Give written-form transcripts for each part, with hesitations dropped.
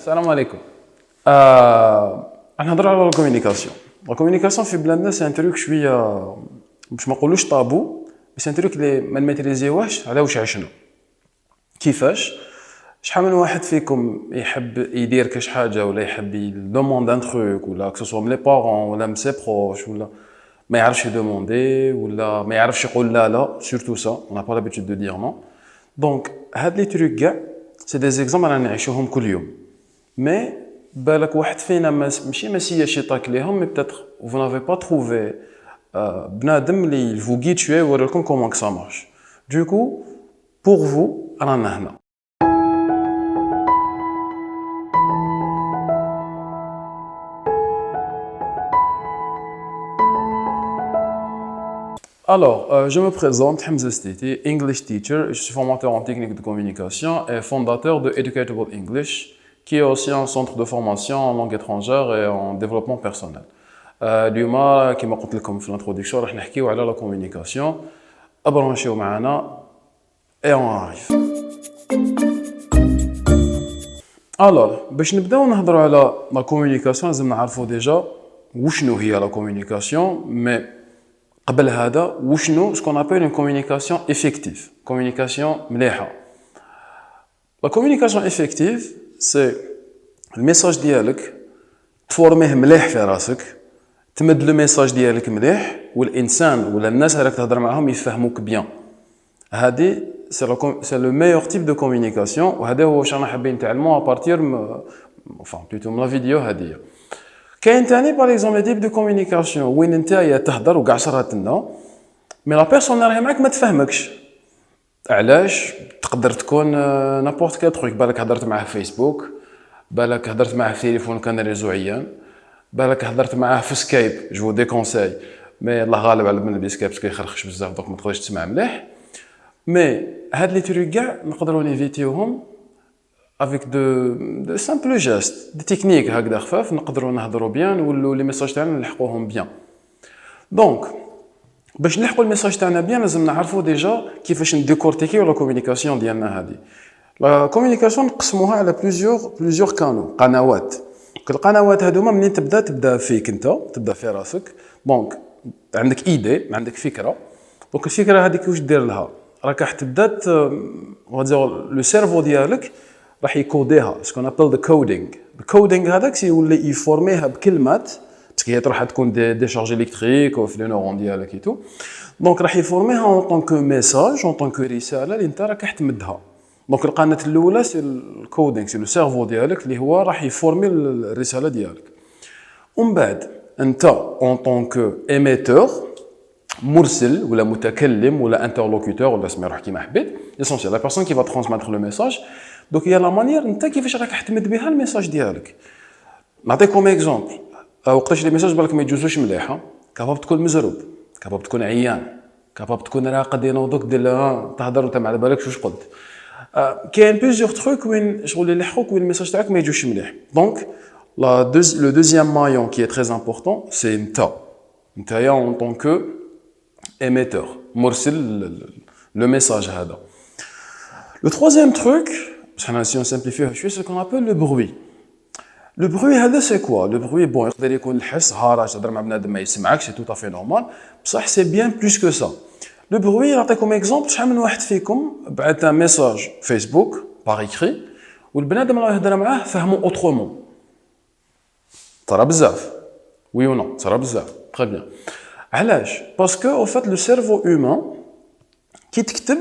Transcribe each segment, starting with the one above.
السلام عليكم. نهضروا على لا كومونيكاسيون في بلادنا سي ان تروك شويه باش ما نقولوش طابو، بس ان تروك اللي ما نماتريزيوهش على واش عشنا. كيفاش؟ شحال من واحد فيكم يحب يدير كاش حاجه ولا يحب يدوموند ان تروك ولا كو سوا من لي بارون ولا من سي بروش ولا ما يعرفش يدوموندي ولا ما يعرفش يقول لا لا سورتو سا اون با لابيتود دو دير نو. دونك هاد لي تروك كاع سي دي زيكزامبل رانا نعيشوهم كل يوم. مي بالك واحد فينا ماشي مسياش يطاك ليهم، مي بتاتر vous n'avez pas trouvé بنادم اللي vous guide شويه يوريكم comment que ça marche. Du coup, pour vous رانا هنا. Alors, je me présente, Hamza Stiti, English teacher, je suis formateur en technique de communication et fondateur de Educatable English, qui est aussi un centre de formation en langue étrangère et en développement personnel. اليوم كما قلت لكم في الانترودكسيون راح نحكيو على لا كومونيكاسيون. ابرونشيو معنا et on arrive. Alors, باش نبداو نهضروا على لا كومونيكاسيون لازم نعرفوا ديجا وشنو هي لا كومونيكاسيون، مي قبل هذا وشنو سكون ابل اون كومونيكاسيون افيكتيف، كومونيكاسيون مليحه. لا كومونيكاسيون افيكتيف سي الميساج ديالك تفورميه مليح في راسك، تمد لو ميساج ديالك مليح والانسان ولا الناس اللي تهضر معاهم يفهموك بيان. هذه سي لو ميور تيب دو كومونيكاسيون، وهذا هو واش رانا حابين نتعلمو ابارتير enfin plutôt من لا فيديو هذه. كاين ثاني باغ اكزومبل تيب دو كومونيكاسيون وين نتايا تهضر وكاع صرات لنا مي لا بيرسون اللي راهي معاك ما تفهمكش. علاش؟ تقدر تكون نابورت كال تروك، بالك هضرت معاه في فيسبوك، بالك هضرت معاه في تليفون كان ريزو عيان، بالك هضرت معاه في سكايب جو دي كونساي، مي الله غالب على بلي سكايب كيخرخش بزاف دونك ما تقدرش تسمع مليح. مي هاد لي تروك كاع نقدروا نيفيتيوهم افيك دو سامبل جيست، دي تكنيك هكذا خفاف نقدروا نهضروا بيان نولوا لي ميساج تاعنا نلحقوهم بيان. دونك باش نلحقوا الميساج تاعنا بيان لازم نعرفوا ديجا كيفاش نديكورتيكيو لا كومونيكاسيون ديالنا. هذه لا كومونيكاسيون نقسموها على بليزيور قنوات. القنوات هذوما منين تبدا فيك انت، تبدا في راسك. دونك عندك ايدي، عندك فكره. دونك الفكره هذيك واش دير لها؟ راك راح تبدا لو سيرفو ديالك راح يكوديها، سكون ابل ذا كودينغ. الكودينغ هذاك يولي يفورميها بكلمات باسكو هي راح تكون دي شارج الكتريك في لي نورون ديالك اي تو. دونك راح يفورميها اون طونك ميساج، اون طونك رساله اللي انت راك راح تمدها. دونك القناه الاولى سي الكودينغ، سي لو سيرفو ديالك اللي هو راح يفورمي الرساله ديالك. ومن بعد انت اون طونك ايميتور، مرسل ولا متكلم ولا انترلوكوتور ولا سمي روح كيما حبيت، ليسونسيال لا بيرسون كي فا ترانسميتر لو ميساج. دونك هي لا مانيير انت كيفاش راك تمد بها الميساج ديالك. نعطيكم اكزومبل، وقتاش لي ميساج بالك ما يجوزوش مليحه، كاباب تكون مزروب، كاباب تكون عيان، كاباب تكون راقد ينوضك دير تهضر وانت ما على بالكش واش قلت. كاين بليزيور تروك وين شغل يلحقوك وين الميساج تاعك ما يجوش مليح. دونك لو دوزيام مايون كي تري امبورطون سي نتايا اون طونك émetteur, مرسل le message هذا. Le troisième truc, si on simplifie شويه, c'est qu'on appelle le bruit. Le bruit هذا c'est quoi? Le bruit bon يقدر يكون الحس هارج تهضر مع بنادم ما يسمعكش، c'est tout à fait normal. بصح c'est bien plus que ça. Le bruit نعطيكم اكزومبل، شحال من واحد فيكم بعث ان ميساج فيسبوك باغ اكري والبنادم اللي يهضر معاه فهموا اوترومون. ترى بزاف وي او نو، ترى بزاف تري بيان. علاش؟ باسكو او فات لو سيرفو هومان كي تكتب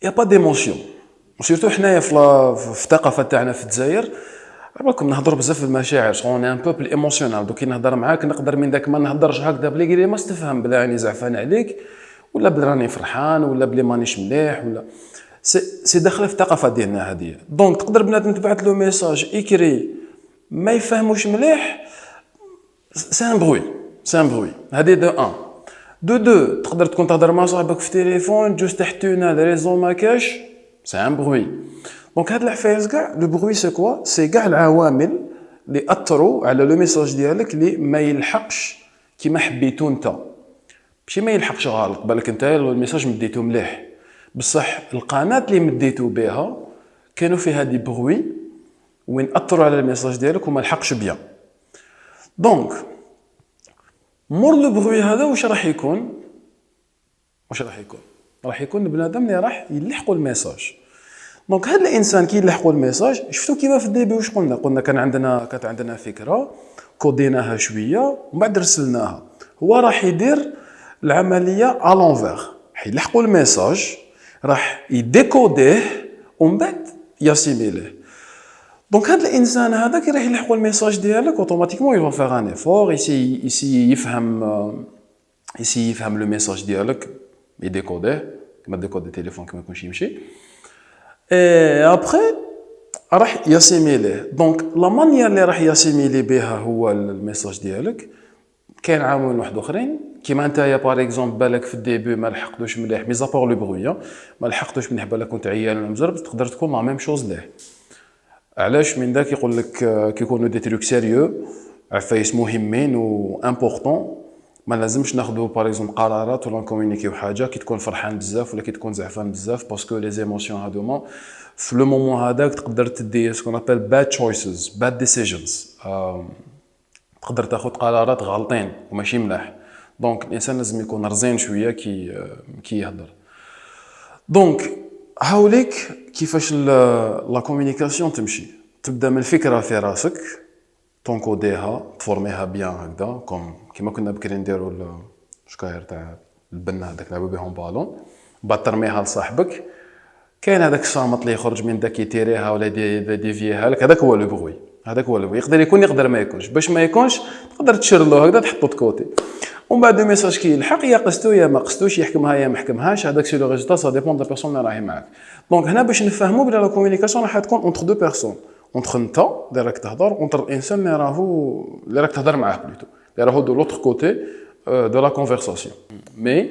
يا با ديموسيون، سيرتو حنايا في الثقافه تاعنا في الجزائر بالكم نهضروا بزاف في المشاعر، شغل ان بوبل ايموسيونال. دوك كي نهضر معاك نقدر من داك ما نهضرش هكذا بلي قري ما تفهم بلا راني زعفان عليك ولا بلا راني فرحان ولا بلي مانيش مليح ولا سي داخله في الثقافه ديالنا هذه. دونك تقدر بنادم تبعث له ميساج ايكري ما يفهموش مليح، سي ان بروي، سي ان بروي. هذه دو ان. دو تقدر تكون تهضر مع صاحبك في التليفون جوج تحتونا الريزو ما كاش، سي ان بروي. دونك هاد الحفايز كاع لو بروي سي كوا؟ سي كاع العوامل اللي اثروا على لو ميساج ديالك اللي ما يلحقش كيما حبيتو انت. ماشي ما يلحقش غلط، بالك انت الميساج مديتو مليح بصح القناه اللي مديتو بها كانوا فيها دي بروي وين اثروا على الميساج ديالك وما لحقش بيان. دونك مور لو بروي هذا واش راح يكون؟ راح يكون بنادم اللي راح يلحقوا الميساج. دونك هذا الانسان كي يلحقوا الميساج، شفتوا كيما في الديبي واش قلنا كانت عندنا فكره كوديناها شويه ومن بعد رسلناها. هو راح يدير العمليه ا لونفير، راح يلحقوا الميساج، راح يديكوديه ومن بعد ياسيميليه. دونك هذا الانسان هذا كي راح يلحقوا الميساج ديالك اوتوماتيكمون يفون فيغ ان ايفور يسي يفهم لو ميساج ديالك، يديكوديه كما ديكودي تليفون كما يكونش يمشي. اي ابري راح ياسيميليه. دونك لا مانيير اللي راح ياسيميلي بها هو الميساج ديالك. كاين عوامل واحد اخرين كيما نتايا باغ اكزومبل بالك في الديبي ما لحقتوش مليح ميزابور لو بروي، ما لحقتوش مليح بالك كنت عيان ولا مزرب، تقدر تكون لا ميم شوز ليه. علاش؟ من داك يقول لك كيكونوا دي تروك سيريو عفايس مهمين و امبورطون، ما لازمش ناخذوا باغ اكزومبل قرارات ولا نكومونيكيو حاجه كي تكون فرحان بزاف ولا كي تكون زعفان بزاف، باسكو لي زيموسيون هادوما في لو مومون هذاك تقدر تدي سكون ابل باد تشويسز، باد ديسيجنز، تقدر تاخذ قرارات غالطين وماشي ملاح. دونك الانسان لازم يكون رزين شويه كي يهضر. دونك هاوليك كيفاش لا كومونيكاسيون تمشي. تبدا من الفكره في راسك، تونكوديها، تفورميها بيان هكذا كيما كنا بكري نديروا الشكاير تاع البنا هذاك نلعبوا بهم بالون، بعد ترميها لصاحبك. كاين هذاك الصامت اللي يخرج من داك يتيريها ولا ديفيها لك، هذاك هو لو بغوي. يقدر يكون يقدر ما يكونش. باش ما يكونش تقدر تشرلو هكذا تحطو تكوتي، ومن بعد الميساج كي يلحق يا قستو يا ما قستوش، يحكمها يا ما حكمهاش. هذاك سي لو ريزولتا، سا ديبون دو بيرسون اللي راهي معاك. دونك هنا باش نفهموا بلي لا كومونيكاسيون راح تكون اونتر دو بيرسون، اونتر انت اللي راك تهضر، اونتر الانسان اللي راك تهضر معاه بلوتو، اللي راهو دو لوتر كوتي دو لا كونفرساسيون. مي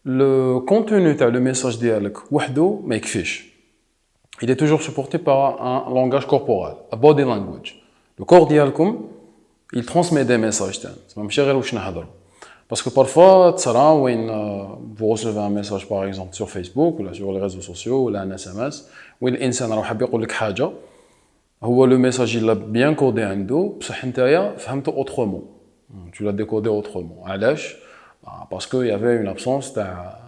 لو كونتوني تاع لو ميساج ديالك وحده ما يكفيش. Il est toujours supporté par un langage corporel, a body language. Le corps ديالكم il transmet des messages تاعنا، ماشي غير واش نهضروا. Parce que parfois تصرا وين vous recevez un message par exemple sur Facebook ou sur les réseaux sociaux ou un SMS وين الانسان راه حاب يقول لك حاجه، هو لو ميساج il l'a bien codé عنده بصح نتايا فهمته autrement. Tu l'as décodé autrement. علاش؟ Parce qu'il y avait une absence تاع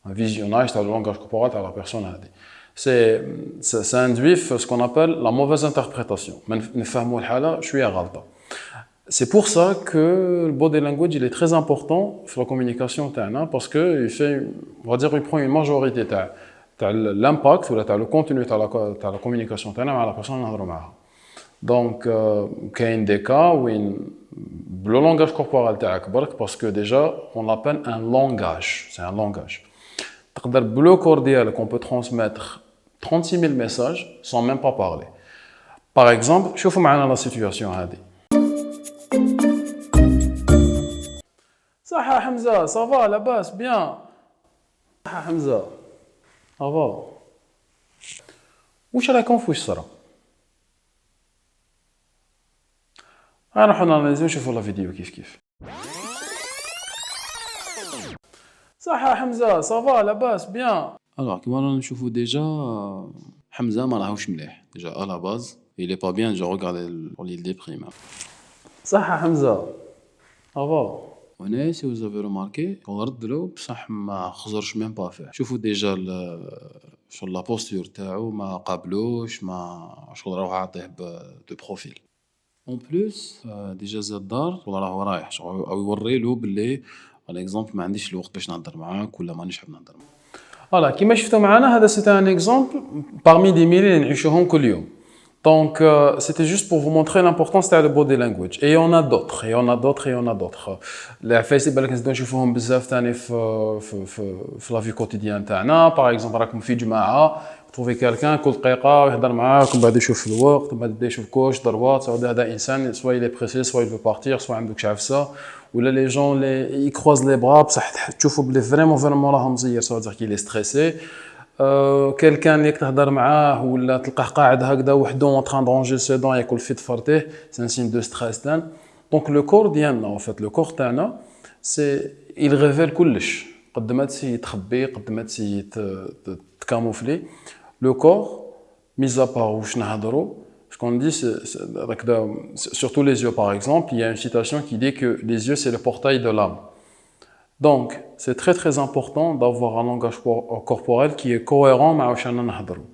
un visionnage تاع le langage corporel تاع la personne هذه. Ça induit ce qu'on appelle la mauvaise interprétation. نفهموا الحالة شوية غلطة. C'est pour ça que le body language il est très important dans la communication تاعنا, parce que il fait, on va dire, il prend une majorité تاع l'impact ou تاع le contenu تاع la communication تاعنا مع la personne اللي نهضروا معاها. Donc كاين des cas وين le langage corporel تاعك برك, parce que déjà on l'appelle un langage, c'est un langage. تقدر بلو كور ديالك on peut transmettre 36 000 messages sans même pas parler. Par exemple, شوفوا معنا la situation هذه. صح حمزة, ça va, لاباس, bien. صح حمزة, ça va. واش راكم فواش صرا؟ نروحو ناناليزيو نشوفو لا فيديو كيف. صح حمزة, ça va, لاباس, bien. Alors, كيما رانا نشوفو ديجا حمزة ما راهوش مليح ديجا à la base, il est pas bien, déjà regardez il déprime. صح حمزة, ça va. هنا si vous avez remarqué on رد له بصح ما خزرش ميم با فيه. شوفوا ديجا شغل لا بوستور تاعو ما قابلوش, ما شغل راهو عاطيه دو بروفيل. اون بلوس ديجا زاد دار ولا راهو رايح شغل او يوريلو باللي على اكزومبل ما عنديش الوقت باش نهضر معاك ولا مانيش حاب نهضر معاك. فوالا كيما شفتوا معنا هذا سيتي ان اكزومبل parmi des milliers اللي نعيشوهم كل يوم. Donc c'était juste pour vous montrer l'importance تاع le body language. Et on a d'autres. Les عفايس بالك نزيدو نشوفوهم بزاف ثاني في لا في كوتيديان تاعنا. باغ اكزومبل راكم في جماعه تروفي كالكان كل دقيقه يهضر معاك ومن بعد يشوف الوقت ومن بعد يبدا يشوف كوش ضربات, سواء هذا انسان سواء il est pressé سواء il veut partir سواء عندك عفسه ولا لي جون لي يكروز لي برا بصح تشوفوا بلي فريمون راهم مزير, سواء dire qu'il est stressé. كالكان اللي تهضر معاه ولا تلقاه قاعد هكذا وحده en train de ranger ses dents ياكل في تفرتيه, c'est un signe de stress تاعنا. Donc le corps ديالنا en fait le corps تاعنا c'est il révèle كلش, قد ما تسي تخبي قد ما تسي تكاموفلي. Le corps mis à part واش نهضروا, ce qu'on dit, surtout les yeux par exemple, il y a une citation qui dit que les yeux c'est le portail de l'âme. Donc, c'est très très important d'avoir un langage corporel qui est cohérent مع واش رانا نهضروا.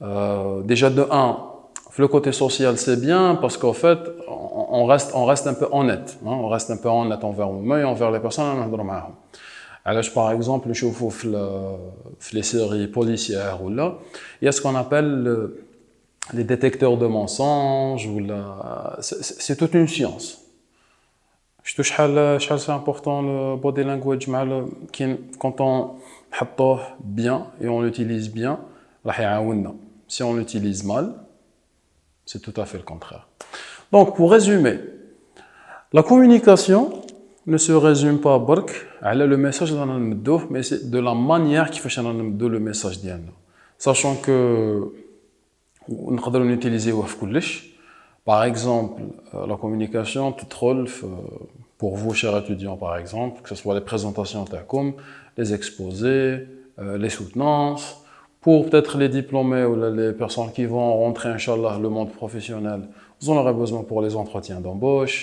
Déjà de un, le côté social c'est bien parce qu'en fait on reste un peu honnête, hein, on reste un peu honnête envers nous-mêmes et envers les personnes اللي نهضروا معاهم. علاش par exemple نشوفوا في les séries policières ou là, il y a ce qu'on appelle les détecteurs de mensonges ou c'est toute une science. شفتوا شحال c'est important le body language مع quand on نحطوه bien et on l'utilise bien راح يعاوننا. Si on l'utilise mal, c'est tout à fait le contraire. Donc, pour résumer, la communication ne se résume pas à le message dans le dos, mais c'est de la manière qui fait le message d'Yann. Sachant que on peut l'utiliser par exemple, la communication, tout rôle pour vous, chers étudiants, par exemple, que ce soit les présentations les exposés, les soutenances, pour peut-être les diplômés ou les personnes qui vont rentrer, Inch'Allah, le monde professionnel, vous en aurez besoin pour les entretiens d'embauche,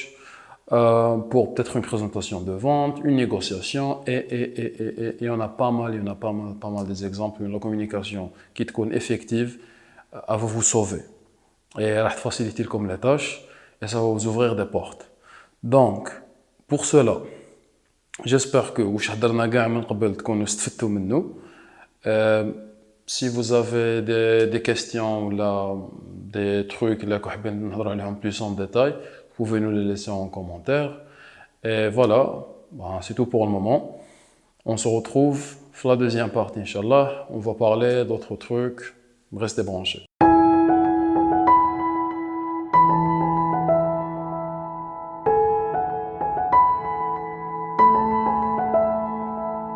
pour peut-être une présentation de vente, une négociation, et il y en a pas mal, pas mal des exemples de la communication qui est effective, à vous sauver. Et elle va faciliter comme les tâches, et ça va vous ouvrir des portes. Donc, pour cela, j'espère que vous avez si vous avez des questions ou là, des trucs plus en détail, vous pouvez nous les laisser en commentaire. Et voilà, c'est tout pour le moment. On se retrouve pour la deuxième partie, Inch'Allah. On va parler d'autres trucs. Restez branchés.